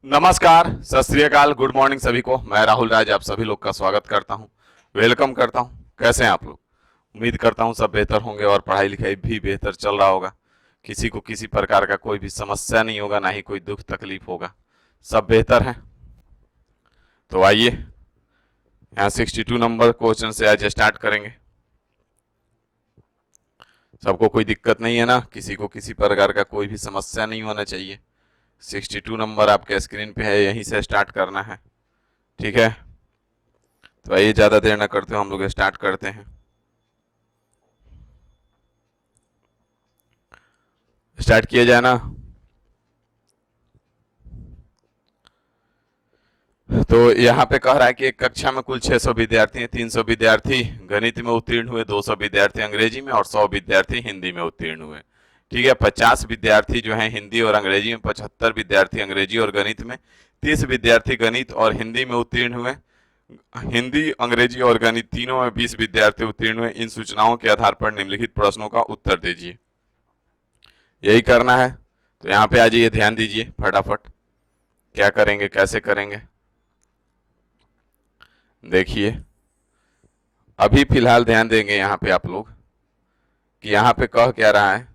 नमस्कार, सत श्री अकाल, गुड मॉर्निंग सभी को। मैं राहुल राज आप सभी लोग का स्वागत करता हूं, वेलकम करता हूं। कैसे हैं आप लोग? उम्मीद करता हूं सब बेहतर होंगे और पढ़ाई लिखाई भी बेहतर चल रहा होगा। किसी को किसी प्रकार का कोई भी समस्या नहीं होगा, ना ही कोई दुख तकलीफ होगा। सब बेहतर है। तो आइए यहाँ 62 नंबर क्वेश्चन से आज स्टार्ट करेंगे। सबको कोई दिक्कत नहीं है ना? किसी को किसी प्रकार का कोई भी समस्या नहीं होना चाहिए। 62 नंबर आपके स्क्रीन पे है, यहीं से स्टार्ट करना है। ठीक है, तो आइए ज्यादा देर ना करते हो, हम लोग स्टार्ट करते हैं। स्टार्ट किया जाए ना? तो यहाँ पे कह रहा है कि एक कक्षा में कुल 600 विद्यार्थी हैं। 300 विद्यार्थी गणित में उत्तीर्ण हुए, 200 विद्यार्थी अंग्रेजी में और 100 विद्यार्थी हिंदी में उत्तीर्ण हुए। ठीक है, 50 विद्यार्थी जो हैं हिंदी और अंग्रेजी में, 75 विद्यार्थी अंग्रेजी और गणित में, 30 विद्यार्थी गणित और हिंदी में उत्तीर्ण हुए। हिंदी, अंग्रेजी और गणित तीनों में 20 विद्यार्थी उत्तीर्ण हुए। इन सूचनाओं के आधार पर निम्नलिखित प्रश्नों का उत्तर दीजिए। यही करना है। तो यहाँ पे आ जाइए, ध्यान दीजिए फटाफट। क्या करेंगे, कैसे करेंगे, देखिए। अभी फिलहाल ध्यान देंगे यहाँ पे आप लोग कि यहाँ पे कह क्या रहा है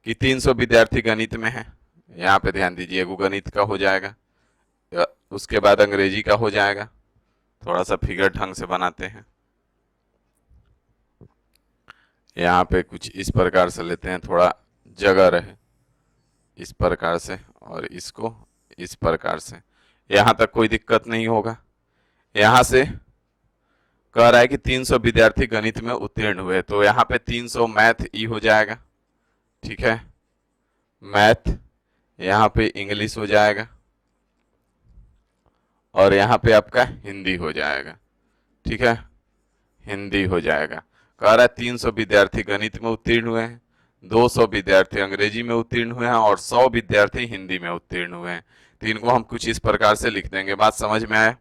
कि 300 विद्यार्थी गणित में है। यहाँ पे ध्यान दीजिए, एगो गणित का हो जाएगा, उसके बाद अंग्रेजी का हो जाएगा। थोड़ा सा फिगर ढंग से बनाते हैं। यहाँ पे कुछ इस प्रकार से लेते हैं, थोड़ा जगह रहे, इस प्रकार से, और इसको इस प्रकार से। यहाँ तक कोई दिक्कत नहीं होगा। यहाँ से कह रहा है कि 300 विद्यार्थी गणित में उत्तीर्ण हुए, तो यहाँ पे 300 मैथ ई हो जाएगा। ठीक है, मैथ, यहाँ पे इंग्लिश हो जाएगा, और यहाँ पे आपका हिंदी हो जाएगा। ठीक है, हिंदी हो जाएगा। कह रहा है 300 विद्यार्थी गणित में उत्तीर्ण हुए हैं, 200 विद्यार्थी अंग्रेजी में उत्तीर्ण हुए हैं और 100 विद्यार्थी हिंदी में उत्तीर्ण हुए हैं। तो इनको हम कुछ इस प्रकार से लिख देंगे। बात समझ में आए?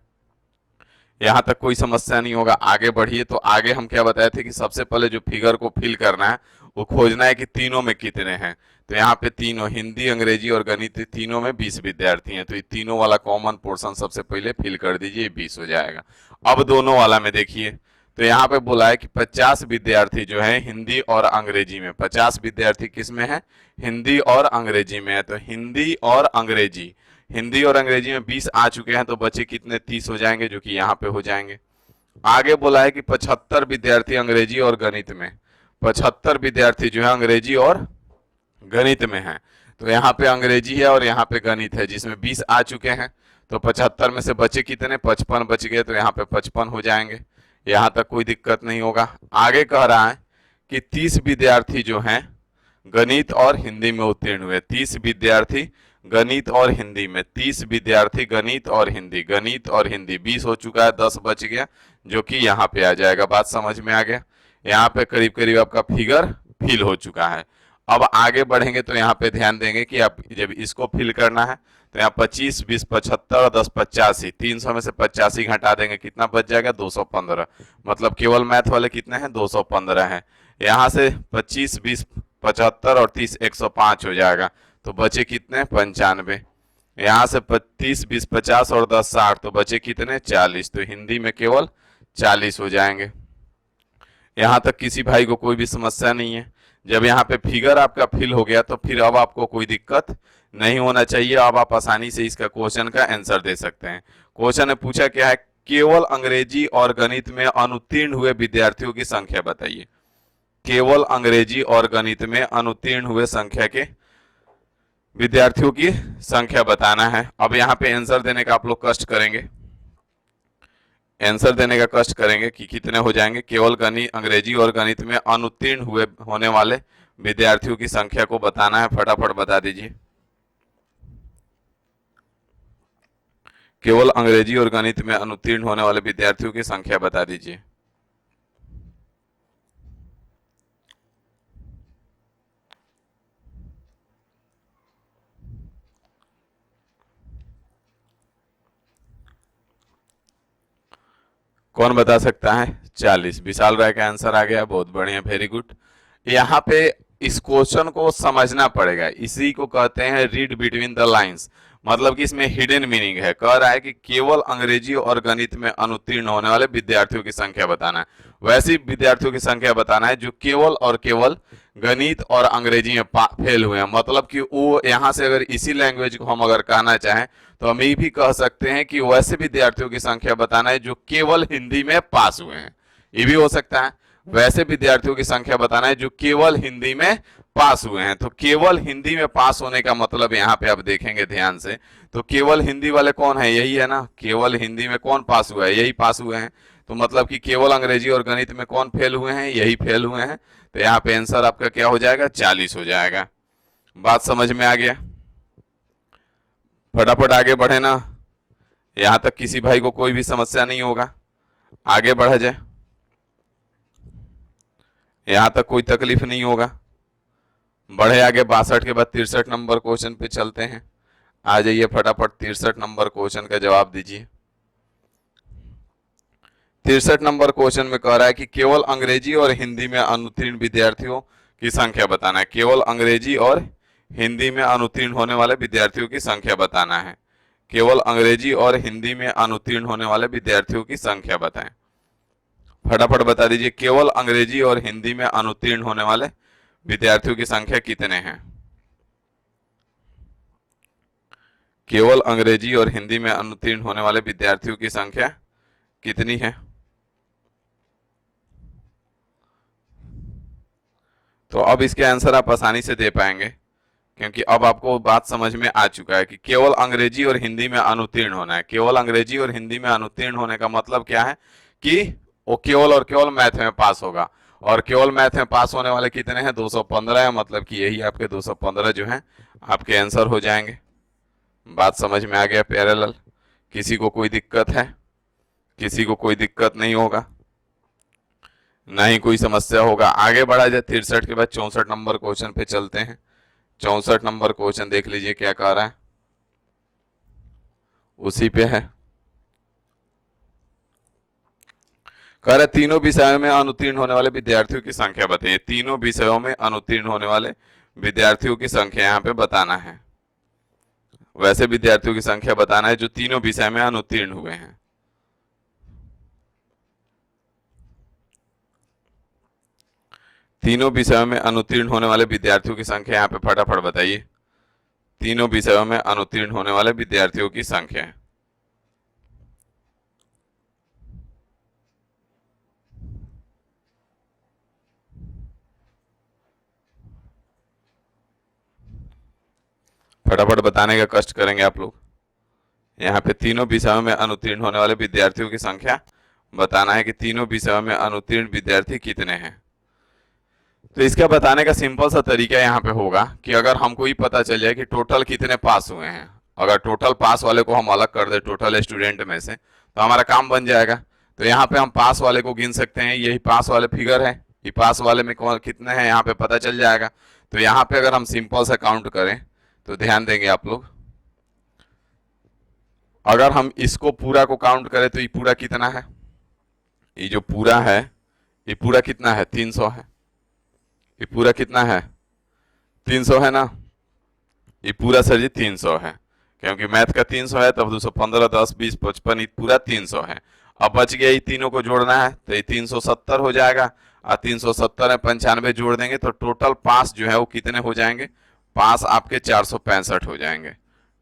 यहाँ तक कोई समस्या नहीं होगा। आगे बढ़िए। तो आगे हम क्या बताए थे कि सबसे पहले जो फिगर को फिल करना है वो खोजना है कि तीनों में कितने हैं। तो यहाँ पे तीनों, हिंदी, अंग्रेजी और गणित, तीनों में 20 विद्यार्थी हैं। तो ये तीनों वाला कॉमन पोर्शन सबसे पहले फिल कर दीजिए, 20 हो जाएगा। अब दोनों वाला में देखिए, तो यहाँ पे बोला है कि 50 विद्यार्थी जो है हिंदी और अंग्रेजी में, 50 विद्यार्थी किस में है? हिंदी और अंग्रेजी में है। तो हिंदी और अंग्रेजी, हिंदी और अंग्रेजी में 20 आ चुके हैं, तो बचे कितने? 30 हो जाएंगे, जो कि यहाँ पे हो जाएंगे। आगे बोला है कि 75 विद्यार्थी अंग्रेजी और गणित में, 75 विद्यार्थी जो है अंग्रेजी और गणित में है। तो यहाँ पे अंग्रेजी है और यहाँ पे गणित है, जिसमें 20 आ चुके हैं। तो 75 में से बचे कितने? 55 बच गए, तो यहाँ पे 55 हो जाएंगे। यहाँ तक कोई दिक्कत नहीं होगा। आगे कह रहा है कि 30 विद्यार्थी जो हैं गणित और हिंदी में उत्तीर्ण हुए। 30 विद्यार्थी गणित और हिंदी में, 30 विद्यार्थी गणित और हिंदी, गणित और हिंदी 20 हो चुका है, 10 बच गया, जो कि यहाँ पे आ जाएगा। बात समझ में आ गया? यहाँ पे करीब करीब आपका फिगर फिल हो चुका है। अब आगे बढ़ेंगे तो यहाँ पे ध्यान देंगे कि आप जब इसको फिल करना है तो यहाँ 25, 20, 75, 10, 85, 300 में से 85 घटा देंगे, कितना बच जाएगा? 215। मतलब केवल मैथ वाले कितने हैं? 215 हैं। यहाँ से 25, 20, 75 और 30, 105 हो जाएगा। तो बचे कितने? 95। यहाँ से 30, 20, 50 और 10, 60, तो बचे कितने? 40। तो हिंदी में केवल 40 हो जाएंगे। यहाँ तक किसी भाई को कोई भी समस्या नहीं है। जब यहाँ पे फिगर आपका फिल हो गया तो फिर अब आपको कोई दिक्कत नहीं होना चाहिए। अब आप आसानी से इसका क्वेश्चन का आंसर दे सकते हैं। क्वेश्चन ने पूछा क्या है? केवल अंग्रेजी और गणित में अनुत्तीर्ण हुए विद्यार्थियों की संख्या बताइए। केवल अंग्रेजी और गणित में अनुत्तीर्ण हुए संख्या के विद्यार्थियों की संख्या बताना है। अब यहाँ पे आंसर देने का आप लोग कष्ट करेंगे, आंसर देने का कष्ट करेंगे कि कितने हो जाएंगे। केवल गणित, अंग्रेजी और गणित में अनुत्तीर्ण हुए होने वाले विद्यार्थियों की संख्या को बताना है। फटाफट बता दीजिए। केवल अंग्रेजी और गणित में अनुत्तीर्ण होने वाले विद्यार्थियों की संख्या बता दीजिए। कौन बता सकता है? 40। विशाल राय का आंसर आ गया, बहुत बढ़िया, वेरी गुड। यहाँ पे इस क्वेश्चन को समझना पड़ेगा, इसी को कहते हैं रीड बिटवीन द लाइंस। मतलब कि इसमें हिडन मीनिंग है। कह रहा है कि केवल अंग्रेजी और गणित में अनुत्तीर्ण होने वाले विद्यार्थियों की संख्या बताना है। वैसे विद्यार्थियों की संख्या बताना है जो केवल और केवल गणित और अंग्रेजी में फेल हुए हैं। मतलब कि वो यहाँ से अगर इसी लैंग्वेज को हम अगर कहना चाहें तो हम ये भी कह सकते हैं कि वैसे विद्यार्थियों की संख्या बताना है जो केवल हिंदी में पास हुए हैं, ये भी हो सकता है। वैसे विद्यार्थियों की संख्या बताना है जो केवल हिंदी में पास हुए हैं। तो केवल हिंदी में पास होने का मतलब यहाँ पे आप देखेंगे ध्यान से, तो केवल हिंदी वाले कौन है, यही है ना। केवल हिंदी में कौन पास हुआ है, यही पास हुए हैं। तो मतलब कि केवल अंग्रेजी और गणित में कौन फेल हुए हैं, यही फेल हुए हैं। तो यहाँ पे आंसर आपका क्या हो जाएगा, 40 हो जाएगा। बात समझ में आ गया। फटाफट आगे बढ़े ना, यहां तक किसी भाई को कोई भी समस्या नहीं होगा, आगे बढ़ा जाए, यहां तक कोई तकलीफ नहीं होगा। बढ़े आगे 62 के बाद 63 नंबर क्वेश्चन पे चलते हैं। आ जाइए फटाफट 63 नंबर क्वेश्चन का जवाब दीजिए। 63 नंबर क्वेश्चन में कह रहा है कि केवल अंग्रेजी और हिंदी में अनुत्तीर्ण विद्यार्थियों की संख्या बताना है। केवल अंग्रेजी और हिंदी में अनुत्तीर्ण होने वाले विद्यार्थियों की संख्या बताना है। केवल अंग्रेजी और हिंदी में अनुत्तीर्ण होने वाले विद्यार्थियों की संख्या बताएं। फटाफट बता दीजिए, केवल अंग्रेजी और हिंदी में अनुत्तीर्ण होने वाले विद्यार्थियों की संख्या कितने हैं। केवल अंग्रेजी और हिंदी में अनुत्तीर्ण होने वाले विद्यार्थियों की संख्या कितनी है। तो अब इसके आंसर आप आसानी से दे पाएंगे, क्योंकि अब आपको बात समझ में आ चुका है कि केवल अंग्रेजी और हिंदी में अनुत्तीर्ण होना है। केवल अंग्रेजी और हिंदी में अनुत्तीर्ण होने का मतलब क्या है कि वो केवल और केवल मैथ में पास होगा, और केवल मैथ में पास होने वाले कितने हैं, 215 है। मतलब कि यही आपके 215 जो है आपके आंसर हो जाएंगे। बात समझ में आ गया पैरेलल। किसी को कोई दिक्कत है, किसी को कोई दिक्कत नहीं होगा, नहीं कोई समस्या होगा। आगे बढ़ा जाए 63 के बाद 64 नंबर क्वेश्चन पे चलते हैं। 64 नंबर क्वेश्चन देख लीजिए क्या कह रहा है, उसी पे है। कह रहा है तीनों विषयों में अनुत्तीर्ण होने वाले विद्यार्थियों की संख्या बताइए। तीनों विषयों में अनुत्तीर्ण होने वाले विद्यार्थियों की संख्या यहाँ पे बताना है। वैसे विद्यार्थियों की संख्या बताना है जो तीनों विषय में अनुत्तीर्ण हुए हैं। तीनों विषयों में अनुत्तीर्ण होने वाले विद्यार्थियों की संख्या यहाँ पे फटाफट बताइए। तीनों विषयों में अनुत्तीर्ण होने वाले विद्यार्थियों की संख्या है। फटाफट बताने का कष्ट करेंगे आप लोग। यहाँ पे तीनों विषयों में अनुत्तीर्ण होने वाले विद्यार्थियों की संख्या बताना है कि तीनों विषयों में अनुत्तीर्ण विद्यार्थी कितने हैं। तो इसका बताने का सिंपल सा तरीका यहाँ पे होगा कि अगर हमको ही पता चल जाए कि टोटल कितने पास हुए हैं, अगर टोटल पास वाले को हम अलग कर दे टोटल स्टूडेंट में से, तो हमारा काम बन जाएगा। तो यहाँ पे हम पास वाले को गिन सकते हैं, यही पास वाले फिगर है, ये पास वाले में कौन कितने हैं यहाँ पे पता चल जाएगा। तो यहाँ पे अगर हम सिंपल सा काउंट करें तो ध्यान देंगे आप लोग, अगर हम इसको पूरा को काउंट करें तो ये पूरा कितना है, ये जो पूरा है ये पूरा कितना है, 300 है। ये पूरा कितना है, 300 है ना। ये पूरा सर जी 300 है, क्योंकि मैथ का 300 है, तब 215 10 20 55 ये पूरा 300 है। अब बच गया ये तीनों को जोड़ना है, तो ये 370 हो जाएगा, और 370 में 95 जोड़ देंगे तो टोटल पास जो है वो कितने हो जाएंगे, पास आपके 465 हो जाएंगे।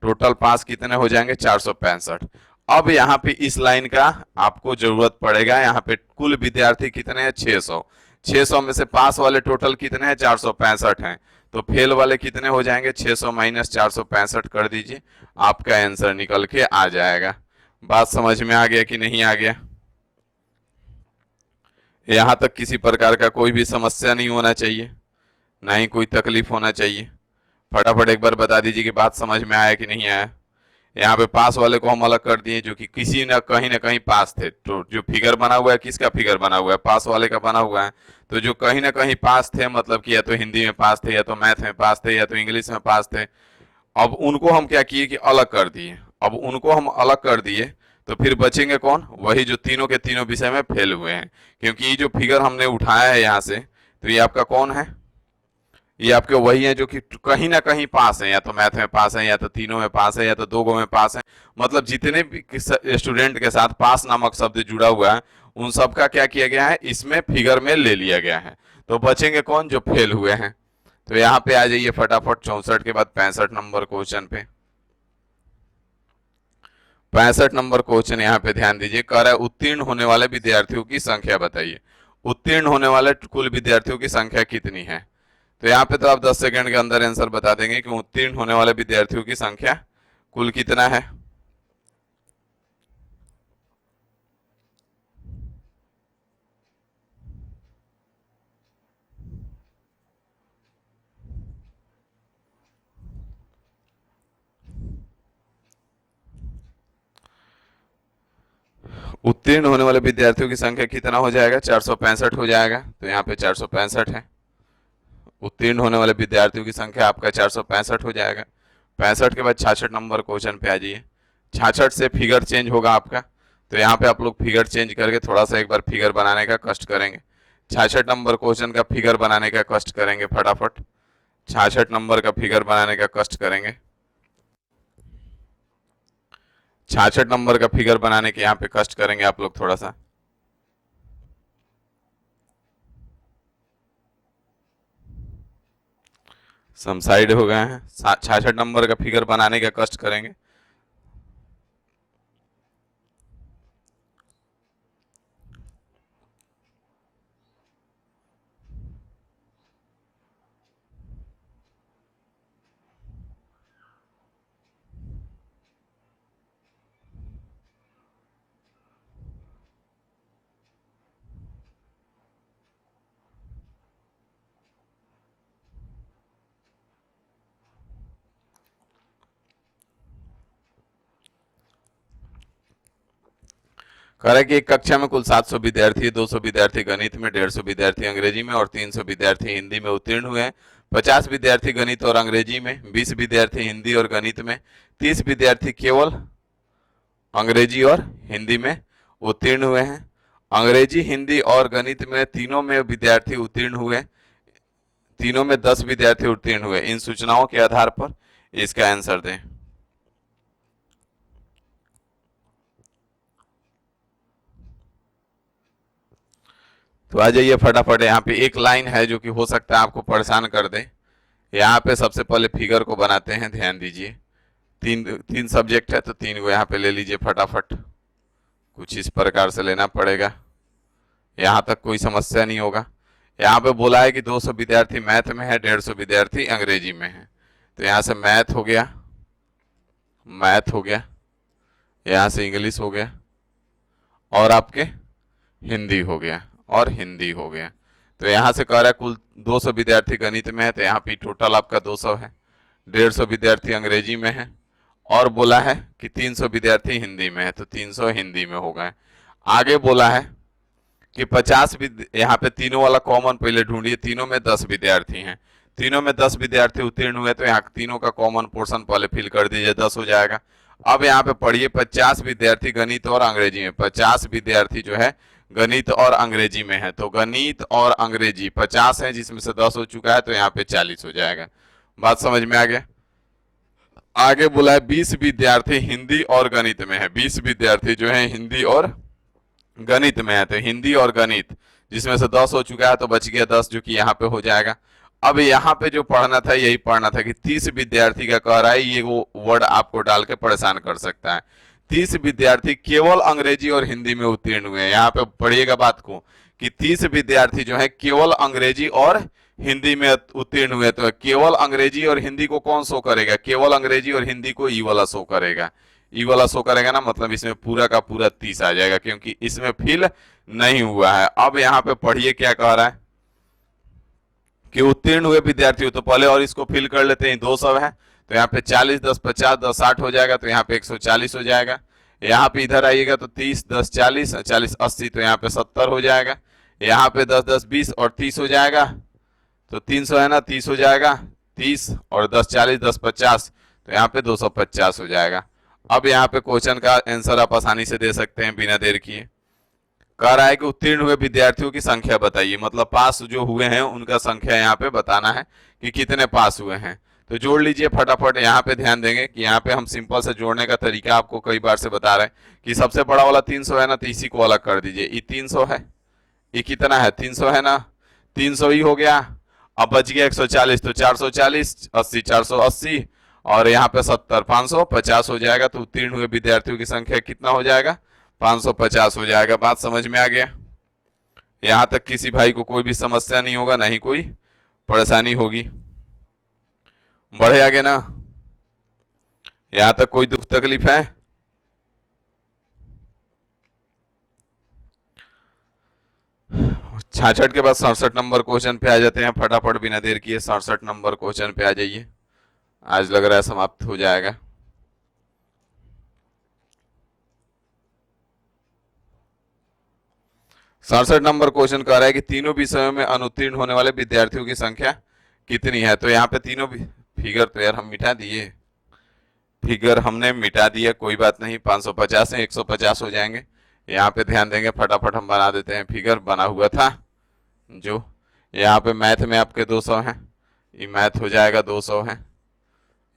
टोटल पास कितने हो जाएंगे, 465। अब यहाँ पे इस लाइन का आपको जरूरत पड़ेगा, यहाँ पे कुल विद्यार्थी कितने हैं, 600। 600 में से पास वाले टोटल कितने हैं, 465 हैं। तो फेल वाले कितने हो जाएंगे, 600 माइनस 465 कर दीजिए, आपका आंसर निकल के आ जाएगा। बात समझ में आ गया कि नहीं आ गया। यहां तक किसी प्रकार का कोई भी समस्या नहीं होना चाहिए, ना ही कोई तकलीफ होना चाहिए। फटाफट एक बार बता दीजिए कि बात समझ में आया कि नहीं आया। यहाँ पे पास वाले को हम अलग कर दिए जो कि किसी न कहीं पास थे। तो जो फिगर बना हुआ है किसका फिगर बना हुआ है, पास वाले का बना हुआ है। तो जो कहीं ना कहीं पास थे मतलब कि या तो हिंदी में पास थे, या तो मैथ में पास थे, या तो इंग्लिश में पास थे। अब उनको हम क्या किए कि अलग कर दिए। अब उनको हम अलग कर दिए तो फिर बचेंगे कौन, वही जो तीनों के तीनों विषय में फेल हुए हैं। क्योंकि ये जो फिगर हमने उठाया है यहाँ से, तो ये आपका कौन है, ये आपके वही हैं जो कि कहीं ना कहीं पास हैं, या तो मैथ में पास हैं, या तो तीनों में पास है, या तो दो गो में पास है। मतलब जितने भी स्टूडेंट के साथ पास नामक शब्द जुड़ा हुआ है उन सब का क्या किया गया है, इसमें फिगर में ले लिया गया है। तो बचेंगे कौन, जो फेल हुए हैं। तो यहाँ पे आ जाइए फटाफट 64 के बाद 65 नंबर क्वेश्चन पे। 65 नंबर क्वेश्चन यहाँ पे ध्यान दीजिए, कह रहा है उत्तीर्ण होने वाले विद्यार्थियों की संख्या बताइए। उत्तीर्ण होने वाले कुल विद्यार्थियों की संख्या कितनी है। तो यहाँ पे तो आप 10 सेकंड के अंदर आंसर बता देंगे कि उत्तीर्ण होने वाले विद्यार्थियों की संख्या कुल कितना है। उत्तीर्ण होने वाले विद्यार्थियों की संख्या कितना हो जाएगा, 465 हो जाएगा। तो यहाँ पे 465 है। उत्तीर्ण होने वाले विद्यार्थियों की संख्या आपका 465 हो जाएगा। 65 के बाद 66 नंबर क्वेश्चन पे आ जाइए। 66 से फिगर चेंज होगा आपका। तो यहाँ पे आप लोग फिगर चेंज करके थोड़ा सा एक बार फिगर बनाने का कष्ट करेंगे। 66 नंबर क्वेश्चन का फिगर बनाने का कष्ट करेंगे फटाफट। 66 नंबर का फिगर बनाने का कष्ट करेंगे। 66 नंबर का फिगर बनाने के यहाँ पे कष्ट करेंगे आप लोग थोड़ा सा। सम साइड हो गए हैं। 66 नंबर का फिगर बनाने का कष्ट करेंगे। कह रहा है कि एक कक्षा में कुल 700 विद्यार्थी, 200 विद्यार्थी गणित में, 150 विद्यार्थी अंग्रेजी में और 300 विद्यार्थी हिंदी में उत्तीर्ण हुए हैं। 50 विद्यार्थी गणित और अंग्रेजी में, 20 विद्यार्थी हिंदी और गणित में, 30 विद्यार्थी केवल अंग्रेजी और हिंदी में उत्तीर्ण हुए हैं। अंग्रेजी, हिंदी और गणित में तीनों में विद्यार्थी उत्तीर्ण हुए, तीनों में 10 विद्यार्थी उत्तीर्ण हुए। इन सूचनाओं के आधार पर इसका आंसर दें। तो आ जाइए फटाफट। यहाँ पे एक लाइन है जो कि हो सकता है आपको परेशान कर दे। यहाँ पे सबसे पहले फिगर को बनाते हैं, ध्यान दीजिए। तीन तीन सब्जेक्ट है तो तीन को यहाँ पे ले लीजिए फटाफट। कुछ इस प्रकार से लेना पड़ेगा, यहाँ तक कोई समस्या नहीं होगा। यहाँ पे बोला है कि 200 विद्यार्थी मैथ में है, 150 विद्यार्थी अंग्रेजी में है। तो यहाँ से मैथ हो गया, मैथ हो गया, यहाँ से इंग्लिश हो गया, और आपके हिंदी हो गया, और हिंदी हो गया। तो यहाँ से कह रहा है कुल 200 विद्यार्थी गणित में है, तो यहाँ पे टोटल आपका 200 है। 150 विद्यार्थी अंग्रेजी में है, और बोला है कि 300 विद्यार्थी हिंदी में है, तो 300 हिंदी में हो गए। आगे बोला है कि 50 यहाँ पे तीनों वाला कॉमन पहले ढूंढिए। तीनों में 10 विद्यार्थी हैं, तीनों में 10 विद्यार्थी उत्तीर्ण हुए, तो यहाँ तीनों का कॉमन पोर्शन पहले फिल कर दीजिए, 10 हो जाएगा। अब यहाँ पे पढ़िए 50 विद्यार्थी गणित और अंग्रेजी में, 50 विद्यार्थी जो है गणित और अंग्रेजी में है। तो गणित और अंग्रेजी 50 है, जिसमें से 10 हो चुका है, तो यहाँ पे 40 हो जाएगा। बात समझ में आ गया। आगे बोला है 20 विद्यार्थी हिंदी और गणित में है, 20 विद्यार्थी जो है हिंदी और गणित में है। तो हिंदी और गणित जिसमें से 10 हो चुका है, तो बच गया 10, जो कि यहाँ पे हो जाएगा। अब यहाँ पे जो पढ़ना था यही पढ़ना था कि 30 विद्यार्थी का कह रहा है, ये वो वर्ड आपको डाल के परेशान कर सकता है। 30 विद्यार्थी केवल अंग्रेजी और हिंदी में उत्तीर्ण हुए हैं। यहाँ पे पढ़िएगा बात को कि 30 विद्यार्थी जो है केवल अंग्रेजी और हिंदी में उत्तीर्ण हुए। तो केवल अंग्रेजी और हिंदी को कौन शो करेगा, केवल अंग्रेजी और हिंदी को ई वाला शो करेगा। ई वाला शो करेगा ना, मतलब इसमें पूरा का पूरा 30 आ जाएगा, क्योंकि इसमें फिल नहीं हुआ है। अब यहाँ पे पढ़िए क्या कह रहा है कि उत्तीर्ण हुए विद्यार्थी, तो पहले और इसको फिल कर लेते हैं। 200 है, तो यहाँ पे 40 10 50 10 60 हो जाएगा, तो यहाँ पे 140 हो जाएगा। यहाँ पे इधर आइएगा तो 30 10 40 40 80, तो यहाँ पे 70 हो जाएगा। यहाँ पे 10 10 20 और 30 हो जाएगा, तो 300 है ना, 30 हो जाएगा। 30 और 10 40 10 50, तो यहाँ पे 250 हो जाएगा। अब यहाँ पे क्वेश्चन का आंसर आप आसानी से दे सकते हैं बिना देर किए। कह रहा है कि उत्तीर्ण हुए विद्यार्थियों की संख्या बताइए, मतलब पास जो हुए हैं उनका संख्या यहाँ पे बताना है कि कितने पास हुए हैं। तो जोड़ लीजिए फटाफट। यहाँ पे ध्यान देंगे कि यहाँ पे हम सिंपल से जोड़ने का तरीका आपको कई बार से बता रहे हैं कि सबसे बड़ा वाला 300 है ना, तो इसी को अलग कर दीजिए। ये 300 है, ये कितना है 300 है ना, 300 ही हो गया। अब बच गया 140, तो 440, 80 480 और यहाँ पे 70 550 हो जाएगा। तो उत्तीर्ण हुए विद्यार्थियों की संख्या कितना हो जाएगा, 550 हो जाएगा। बात समझ में आ गया? यहाँ तक किसी भाई को कोई भी समस्या नहीं होगा, नहीं कोई परेशानी होगी। बढ़े आगे ना, यहाँ तक कोई दुख तकलीफ है? 66 के बाद 67 नंबर क्वेश्चन पे आ जाते हैं फटाफट, बिना देर किए 67 नंबर क्वेश्चन पे आ जाइए। आज लग रहा है समाप्त हो जाएगा। 67 नंबर क्वेश्चन कह रहा है कि तीनों विषयों में अनुत्तीर्ण होने वाले विद्यार्थियों की संख्या कितनी है। तो यहाँ पे तीनों फिगर तो यार हम मिटा दिए, फिगर हमने मिटा दिया, कोई बात नहीं। 550 से 150 हो जाएंगे। यहाँ पे ध्यान देंगे, फटाफट हम बना देते हैं। फिगर बना हुआ था जो, यहाँ पे मैथ में आपके 200 है, ये मैथ हो जाएगा 200 है।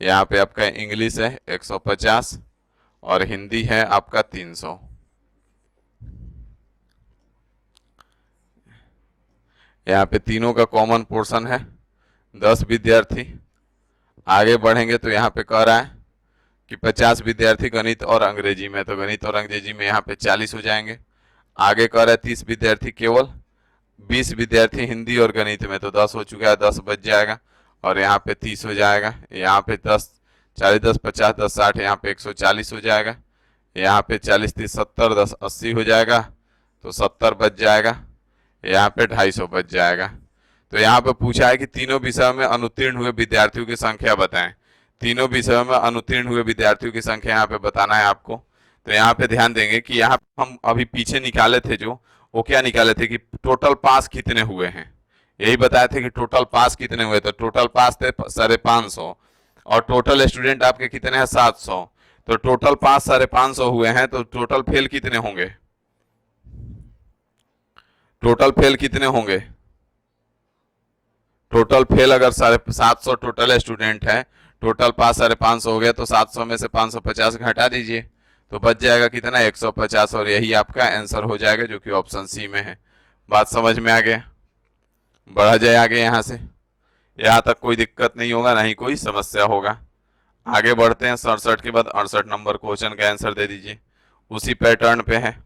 यहाँ पे आपका इंग्लिश है 150 और हिंदी है आपका 300। यहाँ पे तीनों का कॉमन पोर्शन है 10 विद्यार्थी। आगे बढ़ेंगे तो यहाँ पे कह रहा है कि 50 विद्यार्थी गणित और अंग्रेजी में, तो गणित और अंग्रेजी में यहाँ पे 40 हो जाएंगे। आगे कह रहा है 30 विद्यार्थी केवल, 20 विद्यार्थी हिंदी और गणित में, तो 10 हो चुका है, 10 बच जाएगा और यहाँ पे 30 हो जाएगा। यहाँ पे 10 40 10 50 10 60, यहाँ पे 140 हो जाएगा। यहाँ पे 40 30 70 10 80 हो जाएगा, तो 70 बच जाएगा। यहाँ पे 250 बच जाएगा। तो यहाँ पे पूछा है कि तीनों विषयों में अनुत्तीर्ण हुए विद्यार्थियों की संख्या बताएं। तीनों विषयों में अनुत्तीर्ण हुए विद्यार्थियों की संख्या यहाँ पे बताना है आपको। तो यहाँ पे ध्यान देंगे कि यहाँ हम अभी पीछे निकाले थे जो, वो क्या निकाले थे कि टोटल पास कितने हुए हैं, यही बताए थे कि टोटल पास कितने हुए। तो टोटल पास थे 550 और टोटल स्टूडेंट आपके कितने हैं 700। तो टोटल पास 550 हुए हैं, तो टोटल फेल कितने होंगे, टोटल फेल कितने होंगे। टोटल फेल अगर 750 टोटल स्टूडेंट है, टोटल पास 550 हो गया, तो 700 में से 550 घटा दीजिए, तो बच जाएगा कितना 150 और यही आपका आंसर हो जाएगा जो कि ऑप्शन सी में है। बात समझ में आ गया? बढ़ा जाए आगे। यहाँ से यहाँ तक कोई दिक्कत नहीं होगा, ना ही कोई समस्या होगा। आगे बढ़ते हैं। 67 के बाद 68 नंबर क्वेश्चन का आंसर दे दीजिए, उसी पैटर्न पे है।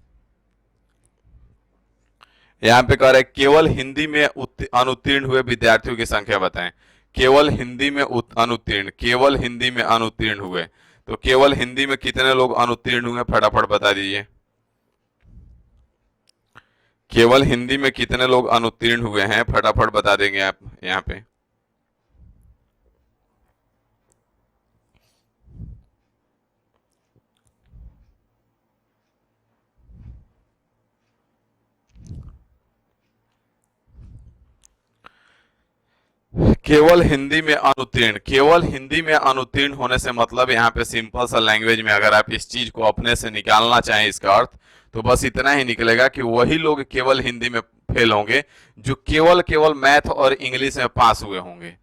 यहाँ पे कह रहा है केवल हिंदी में अनुत्तीर्ण हुए विद्यार्थियों की संख्या बताएं। केवल हिंदी में अनुत्तीर्ण, केवल हिंदी में अनुत्तीर्ण हुए, तो केवल हिंदी में कितने लोग अनुत्तीर्ण हुए फटाफट बता दीजिए। केवल हिंदी में कितने लोग अनुत्तीर्ण हुए हैं फटाफट बता देंगे आप यहाँ पे। केवल हिंदी में अनुत्तीर्ण, केवल हिंदी में अनुत्तीर्ण होने से मतलब यहाँ पे सिंपल सा लैंग्वेज में अगर आप इस चीज को अपने से निकालना चाहें इसका अर्थ, तो बस इतना ही निकलेगा कि वही लोग केवल हिंदी में फेल होंगे जो केवल केवल मैथ और इंग्लिश में पास हुए होंगे।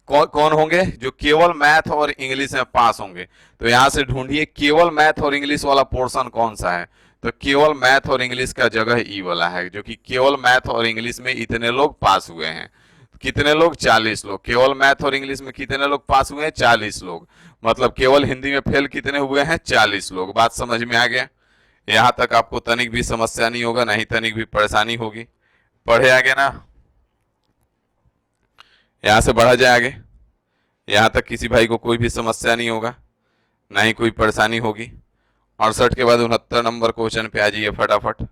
कौन होंगे? जो केवल मैथ और इंग्लिश में पास होंगे। तो यहाँ से ढूंढिए केवल मैथ और इंग्लिश वाला पोर्शन कौन सा है। तो केवल मैथ और इंग्लिश का जगह ई वाला है, जो कि केवल मैथ और इंग्लिश में इतने लोग पास हुए हैं। कितने लोग? 40 लोग। केवल मैथ और इंग्लिश में कितने लोग पास हुए हैं? 40 लोग। मतलब केवल हिंदी में फेल कितने हुए हैं? 40 लोग। बात समझ में आ गया? यहाँ तक आपको तनिक भी समस्या नहीं होगा, नहीं तनिक भी परेशानी होगी। पढ़े आगे ना, यहाँ से बढ़ा जाए आगे। यहाँ तक किसी भाई को कोई भी समस्या नहीं होगा, ना ही कोई परेशानी होगी। 68 के बाद 69 नंबर क्वेश्चन पे आ जाइए फटाफट।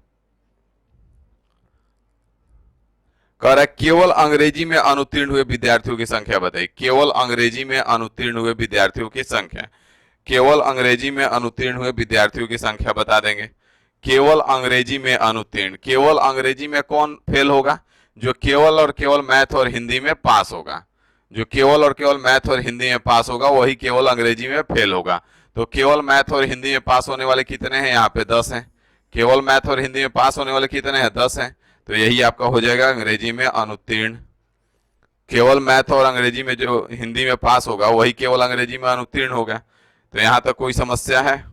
कह रहा है केवल अंग्रेजी में अनुत्तीर्ण हुए विद्यार्थियों की संख्या बताइए। केवल अंग्रेजी में अनुत्तीर्ण हुए विद्यार्थियों की संख्या, केवल अंग्रेजी में अनुत्तीर्ण हुए विद्यार्थियों की संख्या बता देंगे। केवल अंग्रेजी में अनुत्तीर्ण, केवल अंग्रेजी में कौन फेल होगा? जो केवल और केवल मैथ और हिंदी में पास होगा। जो केवल और केवल मैथ और हिंदी में पास होगा वही केवल अंग्रेजी में फेल होगा। तो केवल मैथ और हिंदी में पास होने वाले कितने हैं? यहाँ पे 10 हैं। केवल मैथ और हिंदी में पास होने वाले कितने हैं? 10 हैं। तो यही आपका हो जाएगा अंग्रेजी में अनुत्तीर्ण। केवल मैथ और अंग्रेजी में जो हिंदी में पास होगा वही केवल अंग्रेजी में अनुत्तीर्ण होगा। तो यहां तक कोई समस्या है?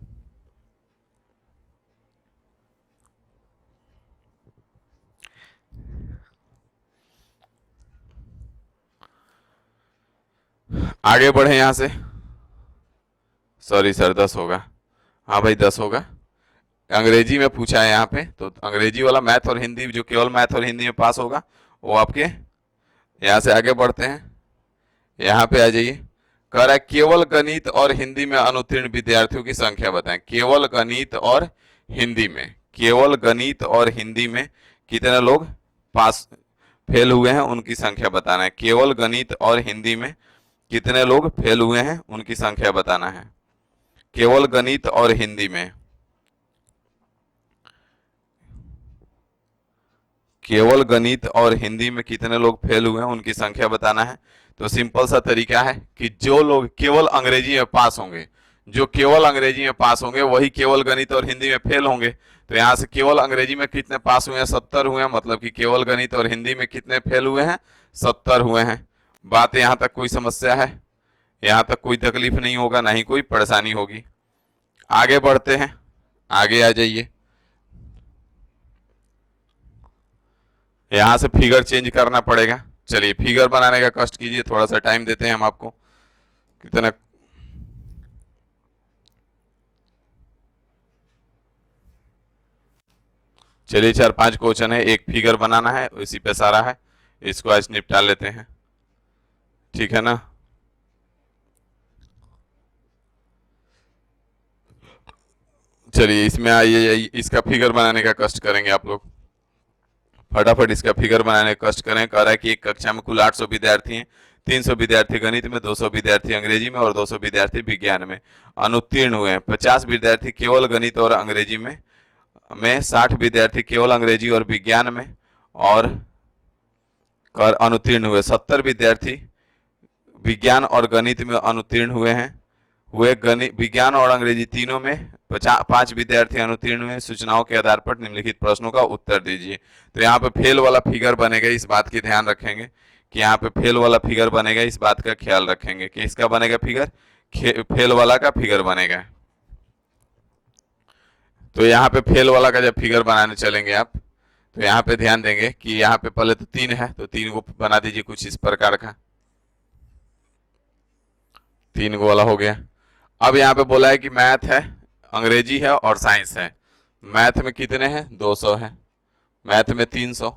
आगे बढ़े यहां से। सॉरी सर, 10 होगा। हाँ भाई 10 होगा। अंग्रेजी में पूछा है यहाँ पे, तो अंग्रेजी वाला मैथ और हिंदी, जो केवल मैथ और हिंदी में पास होगा वो आपके। यहाँ से आगे बढ़ते हैं, यहाँ पे आ जाइए। कह रहा है केवल गणित और हिंदी में अनुत्तीर्ण विद्यार्थियों की संख्या बताएं। केवल गणित और हिंदी में, केवल गणित और हिंदी में कितने लोग पास फेल हुए हैं उनकी संख्या बताना है। केवल गणित और हिंदी में कितने लोग फेल हुए हैं उनकी संख्या बताना है। केवल गणित और हिंदी में, केवल गणित और हिंदी में कितने लोग फेल हुए हैं उनकी संख्या बताना है। तो सिंपल सा तरीका है कि जो लोग केवल अंग्रेजी में पास होंगे, जो केवल अंग्रेजी में पास होंगे वही केवल गणित और हिंदी में फेल होंगे। तो यहाँ से केवल अंग्रेजी में कितने पास हुए हैं? 70 हुए हैं। मतलब कि केवल गणित और हिंदी में कितने फेल हुए हैं? 70 हुए हैं। बात यहाँ तक कोई समस्या है? यहाँ तक कोई तकलीफ नहीं होगा, ना ही कोई परेशानी होगी। आगे बढ़ते हैं, आगे आ जाइए। यहां से फिगर चेंज करना पड़ेगा। चलिए फिगर बनाने का कष्ट कीजिए, थोड़ा सा टाइम देते हैं हम आपको। कितना? चलिए 4-5 क्वेश्चन है, एक फिगर बनाना है, इसी पे सारा है। इसको आज निपटा लेते हैं, ठीक है ना। चलिए इसमें आइए, इसका फिगर बनाने का कष्ट करेंगे आप लोग। फटाफट इसका फिगर बनाने का कष्ट करें। कह रहा है कि एक कक्षा में कुल 800 विद्यार्थी हैं। 300 विद्यार्थी गणित में, 200 विद्यार्थी अंग्रेजी में और 200 विद्यार्थी विज्ञान में अनुत्तीर्ण हुए हैं। 50 विद्यार्थी केवल गणित और अंग्रेजी में 60 विद्यार्थी केवल अंग्रेजी और विज्ञान में और अनुत्तीर्ण हुए। 70 विद्यार्थी विज्ञान और गणित में अनुत्तीर्ण हुए हैं। गणित, विज्ञान और अंग्रेजी तीनों में 5 विद्यार्थी अनुत्तीर्ण हुए। सूचनाओं के आधार पर निम्नलिखित प्रश्नों का उत्तर दीजिए। तो यहाँ पे फेल वाला फिगर बनेगा, इस बात की ध्यान रखेंगे कि यहाँ पे फेल वाला फिगर बनेगा, इस बात का ख्याल रखेंगे कि इसका बनेगा फिगर, फेल वाला का फिगर बनेगा। तो यहाँ पे फेल वाला का जब फिगर बनाने चलेंगे आप, तो यहाँ पे ध्यान देंगे कि यहाँ पे पहले तो 3 है, तो 3 को बना दीजिए कुछ इस प्रकार का। 3 को वाला हो गया। अब यहाँ पे बोला है कि मैथ है, अंग्रेजी है और साइंस है। मैथ में कितने हैं? 200 है। मैथ में 300,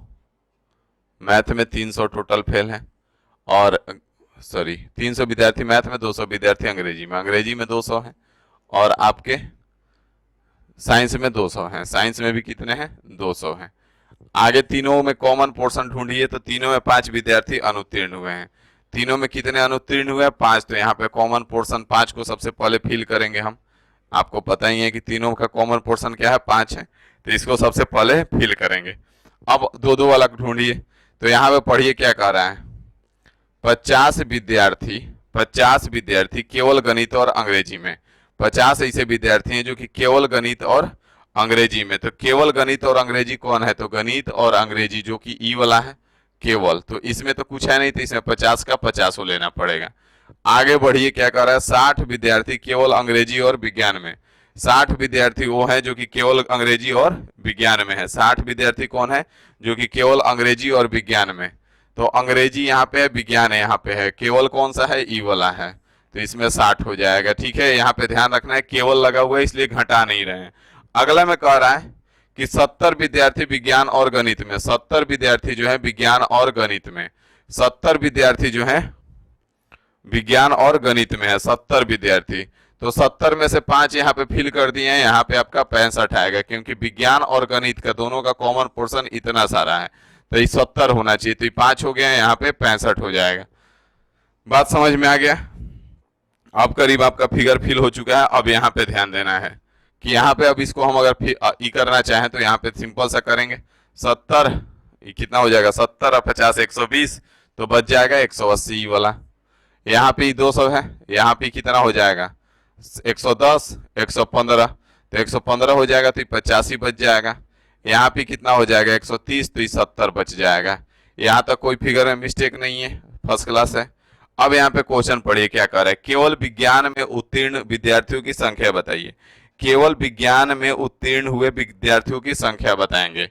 मैथ में 300 टोटल फेल है। और सॉरी 300 विद्यार्थी मैथ में, 200 विद्यार्थी अंग्रेजी में। अंग्रेजी में 200 है और आपके साइंस में 200 है। साइंस में भी कितने हैं? 200 हैं। आगे तीनों में कॉमन पोर्शन ढूंढिए। तो तीनों में 5 विद्यार्थी अनुत्तीर्ण हुए हैं। तीनों में कितने अनुत्तीर्ण हुए? 5। तो यहाँ पे कॉमन पोर्शन 5 को सबसे पहले फिल करेंगे हम। आपको पता ही है कि तीनों का कॉमन पोर्शन क्या है? 5 है। तो इसको सबसे पहले फिल करेंगे। अब 2-2 वाला ढूंढिए। तो यहाँ पे पढ़िए क्या कह रहा है। 50 विद्यार्थी केवल गणित और अंग्रेजी में। 50 ऐसे विद्यार्थी हैं जो कि केवल गणित और अंग्रेजी में। तो केवल गणित और अंग्रेजी कौन है? तो गणित और अंग्रेजी, जो कि ई वाला है केवल। तो इसमें तो कुछ है नहीं, तो इसमें 50 का 50 लेना पड़ेगा। आगे बढ़िए, क्या कर रहा है। 60 विद्यार्थी केवल अंग्रेजी और विज्ञान में। 60 विद्यार्थी वो है जो कि केवल अंग्रेजी और विज्ञान में है। 60 विद्यार्थी कौन है? जो कि केवल अंग्रेजी और विज्ञान में। तो अंग्रेजी यहाँ पे है, विज्ञान यहाँ पे है, केवल कौन सा है? ई वाला है। तो इसमें 60 हो जाएगा, ठीक है। यहाँ पे ध्यान रखना है केवल लगा हुआ है, इसलिए घटा नहीं रहे हैं। अगला में कह रहा है कि 70 विद्यार्थी विज्ञान और गणित में। 70 विद्यार्थी जो है विज्ञान और गणित में। 70 विद्यार्थी जो है विज्ञान और गणित में है, 70 विद्यार्थी। तो 70 में से 5 यहाँ पे फिल कर दिए हैं, यहाँ पे आपका 65 आएगा, क्योंकि विज्ञान और गणित का दोनों का कॉमन पोर्शन इतना सारा है। तो ये 70 होना चाहिए, तो ये 5 हो गया, यहाँ पे 65 हो जाएगा। बात समझ में आ गया? अब करीब आपका फिगर फिल हो चुका है। अब यहाँ पे ध्यान देना है कि यहाँ पे अब इसको हम अगर ई करना चाहें तो यहाँ पे सिंपल सा करेंगे। 70 कितना हो जाएगा? 70 और 50 120, तो बच जाएगा 180 वाला। यहाँ पे 200 है, यहाँ पे कितना हो जाएगा? 110 115। तो 115 हो जाएगा, तो 85 बच जाएगा। यहाँ पे कितना हो जाएगा 130, तो 70 बच जाएगा। यहाँ तक कोई फिगर में मिस्टेक नहीं है, फर्स्ट क्लास है। अब यहाँ पे क्वेश्चन पढ़िए क्या कर रहा है। केवल विज्ञान में उत्तीर्ण विद्यार्थियों की संख्या बताइए। केवल विज्ञान में उत्तीर्ण हुए विद्यार्थियों की संख्या बताएंगे।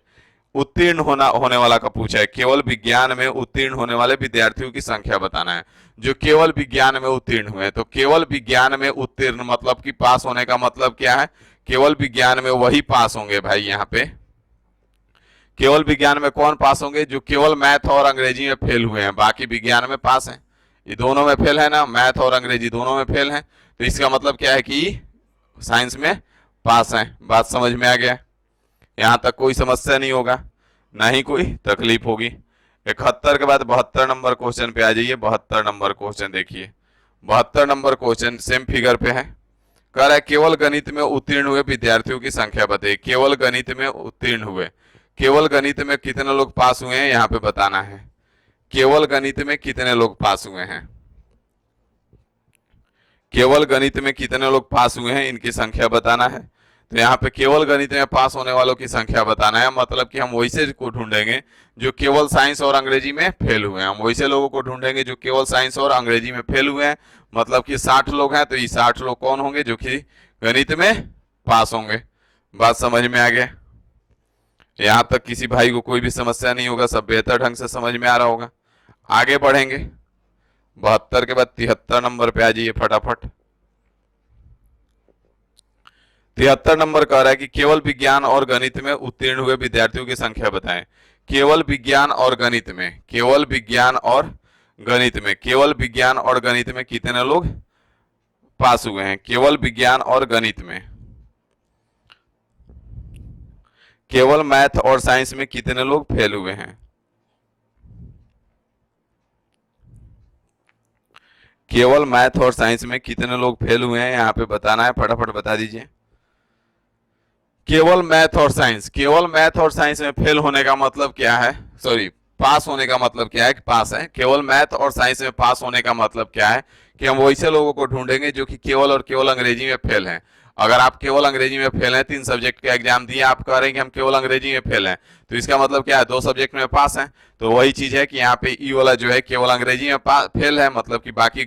उत्तीर्ण होने वाला का पूछा है, केवल विज्ञान में उत्तीर्ण होने वाले विद्यार्थियों की संख्या बताना है। जो केवल विज्ञान में उत्तीर्ण हुए, तो केवल विज्ञान में उत्तीर्ण मतलब कि पास होने का मतलब क्या है, केवल विज्ञान में वही पास होंगे भाई। यहाँ पे केवल विज्ञान में कौन पास होंगे, जो केवल मैथ और अंग्रेजी में फेल हुए हैं, बाकी विज्ञान में पास हैं। ये दोनों में फेल है ना, मैथ और अंग्रेजी दोनों में फेल हैं, तो इसका मतलब क्या है कि साइंस में पास हैं। बात समझ में आ गया। यहाँ तक कोई समस्या नहीं होगा, ना ही कोई तकलीफ होगी। 71 के बाद 72 नंबर क्वेश्चन पे आ जाइए। 72 नंबर क्वेश्चन देखिए। 72 नंबर क्वेश्चन सेम फिगर पे है। कह रहा है केवल गणित में उत्तीर्ण हुए विद्यार्थियों की संख्या बताइए। केवल गणित में उत्तीर्ण हुए, केवल गणित में कितने लोग पास हुए हैं यहाँ पे बताना है। केवल गणित में कितने लोग पास हुए हैं, केवल गणित में कितने लोग पास हुए हैं, इनकी संख्या बताना है। तो यहाँ पे केवल गणित में पास होने वालों की संख्या बताना है, मतलब कि हम वैसे को ढूंढेंगे जो केवल साइंस और अंग्रेजी में फेल हुए हैं। हम वैसे लोगों को ढूंढेंगे जो केवल साइंस और अंग्रेजी में फेल हुए हैं, मतलब कि 60 लोग हैं, तो ये 60 लोग कौन होंगे, जो कि गणित में पास होंगे। बात समझ में आ गया। यहाँ तक किसी भाई को कोई भी समस्या नहीं होगा, सब बेहतर ढंग से समझ में आ रहा होगा। आगे बढ़ेंगे। 72 के बाद 73 नंबर पे आ जाइए फटाफट। 73 नंबर कह रहा है कि केवल विज्ञान और गणित में उत्तीर्ण हुए विद्यार्थियों की संख्या बताएं। केवल विज्ञान और गणित में, केवल विज्ञान और गणित में, केवल विज्ञान और गणित में कितने लोग पास हुए हैं। केवल विज्ञान और गणित में, केवल मैथ और साइंस में कितने लोग फेल हुए हैं। केवल मैथ और साइंस में कितने लोग फेल हुए हैं, यहाँ पे बताना है। फटाफट बता दीजिए। केवल मैथ और साइंस, केवल मैथ और साइंस में फेल होने का मतलब क्या है, सॉरी पास होने का मतलब क्या है कि पास है। केवल मैथ और साइंस में पास होने का मतलब क्या है कि हम वैसे लोगों को ढूंढेंगे जो कि केवल और केवल अंग्रेजी में फेल हैं। अगर आप केवल अंग्रेजी में फेल हैं, 3 सब्जेक्ट के एग्जाम दिए, आप कह रहे हैं कि हम केवल अंग्रेजी में फेल हैं, तो इसका मतलब क्या है, 2 सब्जेक्ट में पास हैं। तो वही चीज है कि यहाँ पे ई वाला जो है केवल अंग्रेजी में फेल है, मतलब कि बाकी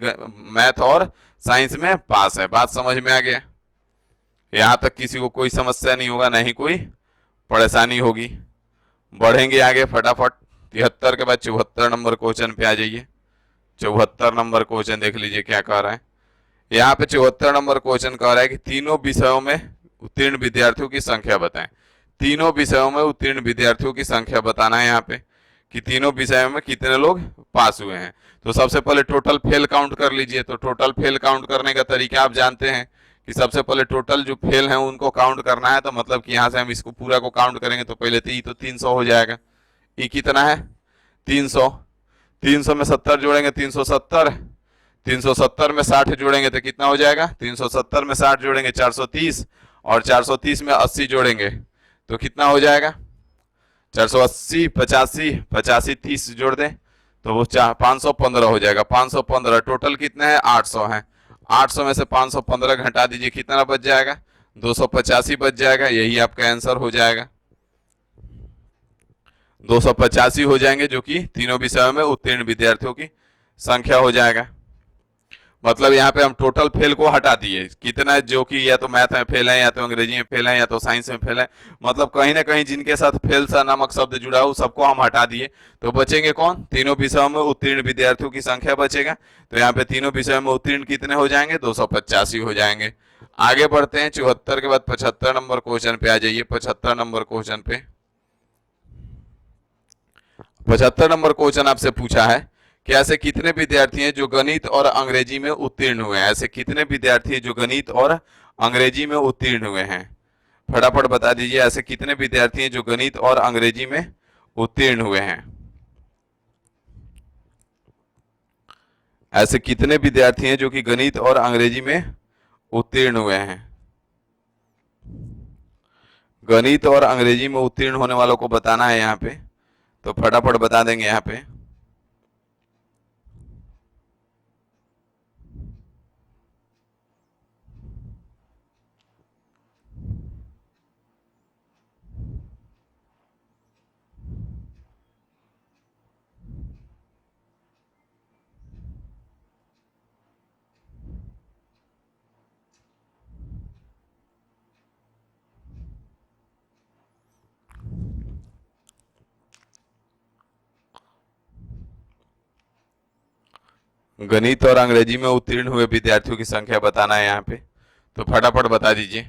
मैथ और साइंस में पास है। बात समझ में आ गया। यहाँ तक किसी को कोई समस्या नहीं होगा, ना ही कोई परेशानी होगी। बढ़ेंगे आगे फटाफट। 73 के बाद 74 नंबर क्वेश्चन पे आ जाइए। 74 नंबर क्वेश्चन देख लीजिए क्या कह रहा है। यहाँ पे 74 नंबर क्वेश्चन कह रहा है कि तीनों विषयों में उत्तीर्ण विद्यार्थियों की संख्या बताएं। तीनों विषयों में उत्तीर्ण विद्यार्थियों की संख्या बताना है यहाँ पे कि तीनों विषयों में कितने लोग पास हुए हैं। तो सबसे पहले टोटल फेल काउंट कर लीजिए। तो टोटल फेल काउंट करने का तरीका आप जानते हैं कि सबसे पहले टोटल जो फेल हैं उनको काउंट करना है। तो मतलब कि यहाँ से हम इसको पूरा को काउंट करेंगे, तो पहले तो 300 हो जाएगा। ये कितना है 300। 300 में 70 जोड़ेंगे 370। 370 में 60 जोड़ेंगे तो कितना हो जाएगा, 370 में 60 जोड़ेंगे 430, और 430 में 80 जोड़ेंगे तो कितना हो जाएगा 480, 85, 85 30 जोड़ दें तो वो 515 हो जाएगा। 515 टोटल कितने हैं 800 हैं। 800 में से 515 घटा दीजिए, कितना बच जाएगा 285 बच जाएगा। यही आपका आंसर हो जाएगा। 285 हो जाएंगे, जो कि तीनों विषयों में उत्तीर्ण विद्यार्थियों की संख्या हो जाएगा। मतलब यहाँ पे हम टोटल फेल को हटा दिए, कितना जो कि या तो मैथ में फेल है, या तो अंग्रेजी में फेल है, या तो साइंस में फेल है। मतलब कहीं ना कहीं जिनके साथ फेल सा नामक शब्द जुड़ा हो सबको हम हटा दिए। तो बचेंगे कौन, तीनों विषयों में उत्तीर्ण विद्यार्थियों की संख्या बचेगा। तो यहाँ पे तीनों विषयों में उत्तीर्ण कितने हो जाएंगे 285 हो जाएंगे। आगे बढ़ते हैं। 74 के बाद 75 नंबर क्वेश्चन पे आ जाइए। 75 नंबर क्वेश्चन पे 75 नंबर क्वेश्चन आपसे पूछा है कि ऐसे कितने विद्यार्थी हैं जो गणित और अंग्रेजी में उत्तीर्ण हुए हैं। ऐसे कितने विद्यार्थी हैं जो गणित और अंग्रेजी में उत्तीर्ण हुए हैं, फटाफट बता दीजिए। ऐसे कितने विद्यार्थी हैं जो गणित और अंग्रेजी में उत्तीर्ण हुए हैं। ऐसे कितने विद्यार्थी हैं जो कि गणित और अंग्रेजी में उत्तीर्ण हुए हैं। गणित और अंग्रेजी में उत्तीर्ण होने वालों को बताना है यहाँ पे, तो फटाफट बता देंगे यहाँ पे। गणित और अंग्रेजी में उत्तीर्ण हुए विद्यार्थियों की संख्या बताना है यहाँ पे, तो फटाफट बता दीजिए।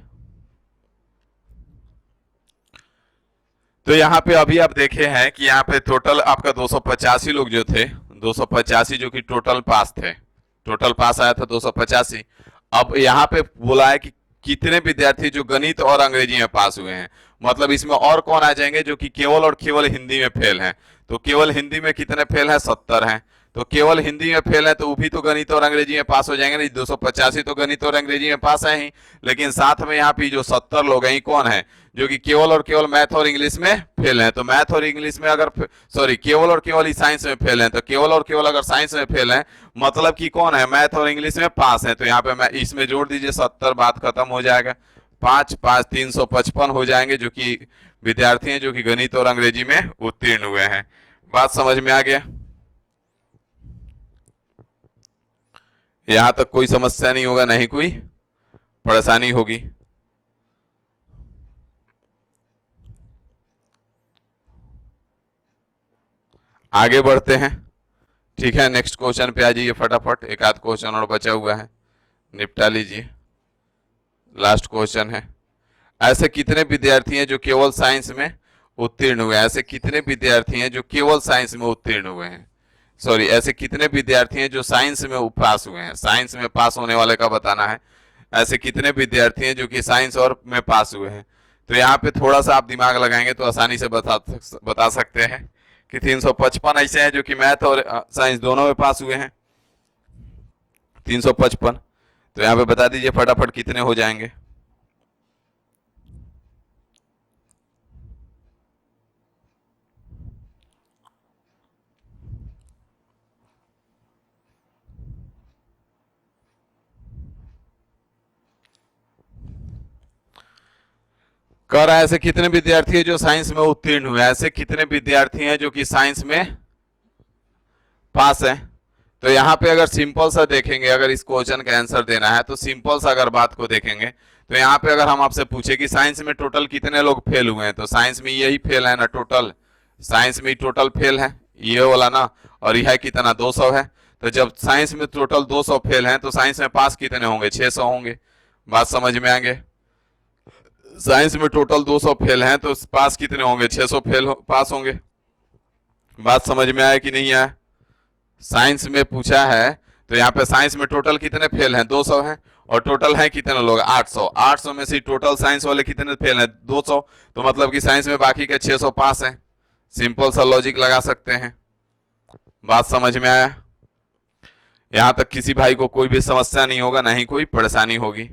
तो यहाँ पे अभी आप देखे हैं कि यहाँ पे टोटल आपका 285 लोग जो थे, 285 जो कि टोटल पास थे, टोटल पास आया था 285। अब यहाँ पे बोला है कि कितने विद्यार्थी जो गणित और अंग्रेजी में पास हुए हैं, मतलब इसमें और कौन आ जाएंगे जो कि केवल और केवल हिंदी में फेल हैं। तो केवल हिंदी में कितने फेल हैं, 70 हैं। तो केवल हिंदी में फेल है तो वो भी तो गणित और अंग्रेजी में पास हो जाएंगे नहीं, 285 तो गणित और अंग्रेजी में पास है ही, लेकिन साथ में यहाँ पे जो 70 लोग हैं कौन है, जो कि केवल और केवल मैथ और इंग्लिश में फेल हैं। तो मैथ और इंग्लिश में अगर सॉरी केवल और केवल ही साइंस में फेल हैं, तो केवल और केवल अगर साइंस में फेल हैं मतलब कि कौन है, मैथ और इंग्लिश में पास है। तो यहाँ पे मैं इसमें जोड़ दीजिए 70, बात खत्म हो जाएगा। 5 5 355 हो जाएंगे जो कि विद्यार्थी हैं जो कि गणित और अंग्रेजी में उत्तीर्ण हुए हैं। बात समझ में आ गया? यहां तक कोई समस्या नहीं होगा, नहीं कोई परेशानी होगी। आगे बढ़ते हैं, ठीक है। नेक्स्ट क्वेश्चन पे आ जाइए फटाफट, एक आध क्वेश्चन और बचा हुआ है, निपटा लीजिए। लास्ट क्वेश्चन है, ऐसे कितने विद्यार्थी हैं जो केवल साइंस में उत्तीर्ण हुए हैं? ऐसे कितने विद्यार्थी हैं जो केवल साइंस में उत्तीर्ण हुए हैं, सॉरी ऐसे कितने विद्यार्थी हैं जो साइंस में पास हुए हैं? साइंस में पास होने वाले का बताना है। ऐसे कितने विद्यार्थी हैं जो कि साइंस और में पास हुए हैं? तो यहाँ पे थोड़ा सा आप दिमाग लगाएंगे तो आसानी से बता सकते हैं कि 355 ऐसे हैं जो कि मैथ और साइंस दोनों में पास हुए हैं, 355। तो यहाँ पे बता दीजिए फटाफट कितने हो जाएंगे। कह रहा है ऐसे कितने विद्यार्थी हैं जो साइंस में उत्तीर्ण हुए, ऐसे कितने विद्यार्थी हैं जो कि साइंस में पास हैं। तो यहाँ पे अगर सिंपल सा देखेंगे, अगर इस क्वेश्चन का आंसर देना है तो सिंपल सा अगर बात को देखेंगे तो यहाँ पे अगर हम आपसे पूछे कि साइंस में टोटल कितने लोग फेल हुए हैं, तो साइंस में यही फेल है ना, टोटल साइंस में टोटल फेल है ये वाला ना, और यह कितना 200 है। तो जब साइंस में टोटल 200 फेल हैं तो साइंस में पास कितने होंगे, 600 होंगे। बात समझ में आएंगे? साइंस में टोटल 200 फेल हैं तो पास कितने होंगे, 600 पास होंगे। बात समझ में आया कि नहीं आया? साइंस में पूछा है तो यहाँ पे साइंस में टोटल कितने फेल हैं, 200 हैं, और टोटल है कितने लोग, 800। 800 में से टोटल साइंस वाले कितने फेल हैं, 200। तो मतलब कि साइंस में बाकी के 600 पास हैं। सिंपल सा लॉजिक लगा सकते हैं। बात समझ में आया? यहाँ तक किसी भाई को कोई भी समस्या नहीं होगा, ना ही कोई परेशानी होगी।